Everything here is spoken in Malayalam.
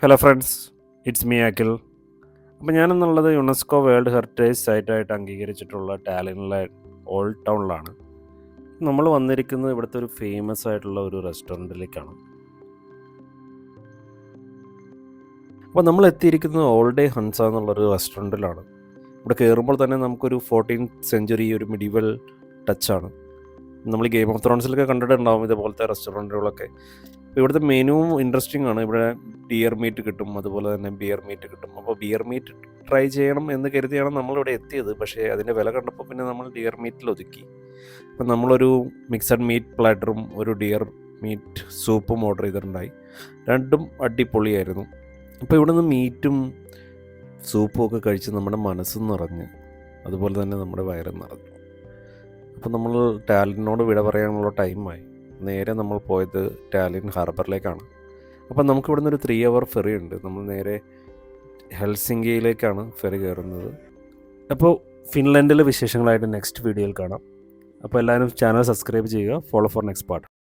Hello friends, it's me Akhil. അപ്പോൾ ഞാനെന്നുള്ളത് യുനെസ്കോ വേൾഡ് ഹെറിറ്റേജ് സൈറ്റായിട്ട് അംഗീകരിച്ചിട്ടുള്ള ടാലിനിലെ ഓൾഡ് ടൗണിലാണ്. നമ്മൾ വന്നിരിക്കുന്നത് ഇവിടുത്തെ ഒരു ഫേമസ് ആയിട്ടുള്ള ഒരു റെസ്റ്റോറൻറ്റിലേക്കാണ്. അപ്പോൾ നമ്മൾ എത്തിയിരിക്കുന്നത് ഓൾ ഡേ ഹൻസ എന്നുള്ളൊരു റെസ്റ്റോറൻറ്റിലാണ്. ഇവിടെ കയറുമ്പോൾ തന്നെ നമുക്കൊരു 14th സെഞ്ച്വറി ഒരു മിഡീവൽ ടച്ചാണ്. നമ്മൾ ഗെയിം ഓഫ് ത്രോൺസിലൊക്കെ കണ്ടിട്ടുണ്ടാവും ഇതുപോലത്തെ റെസ്റ്റോറൻറ്റുകളൊക്കെ. അപ്പോൾ ഇവിടുത്തെ മെനുവും ഇൻട്രസ്റ്റിംഗ് ആണ്. ഇവിടെ ഡിയർ മീറ്റ് കിട്ടും, അതുപോലെ തന്നെ ബിയർ മീറ്റ് കിട്ടും. അപ്പോൾ ബിയർ മീറ്റ് ട്രൈ ചെയ്യണം എന്ന് കരുതിയാണ് നമ്മളിവിടെ എത്തിയത്. പക്ഷേ അതിൻ്റെ വില കണ്ടപ്പോൾ പിന്നെ നമ്മൾ ഡിയർ മീറ്റിൽ ഒതുക്കി. അപ്പം നമ്മളൊരു മിക്സഡ് മീറ്റ് പ്ലാറ്ററും ഒരു ഡിയർ മീറ്റ് സൂപ്പും ഓർഡർ ചെയ്തിട്ടുണ്ടായി. രണ്ടും അടിപൊളിയായിരുന്നു. അപ്പോൾ ഇവിടുന്ന് മീറ്റും സൂപ്പും ഒക്കെ കഴിച്ച് നമ്മുടെ മനസ്സും നിറഞ്ഞ്, അതുപോലെ തന്നെ നമ്മുടെ വയറും നിറഞ്ഞു. അപ്പോൾ നമ്മൾ ടാലിനോട് വിട പറയാനുള്ള ടൈമായി. നേരെ നമ്മൾ പോയത് ടാലിൻ ഹാർബറിലേക്കാണ്. അപ്പോൾ നമുക്ക് ഇവിടുന്ന് ഒരു 3 hour ഫെറി ഉണ്ട്. നമ്മൾ നേരെ ഹെൽസിങ്കിയിലേക്കാണ് ഫെറി കയറുന്നത്. അപ്പോൾ ഫിൻലൻഡിലെ വിശേഷങ്ങളായിട്ട് നെക്സ്റ്റ് വീഡിയോയിൽ കാണാം. അപ്പോൾ എല്ലാവരും ചാനൽ സബ്സ്ക്രൈബ് ചെയ്യുക. Follow for next part.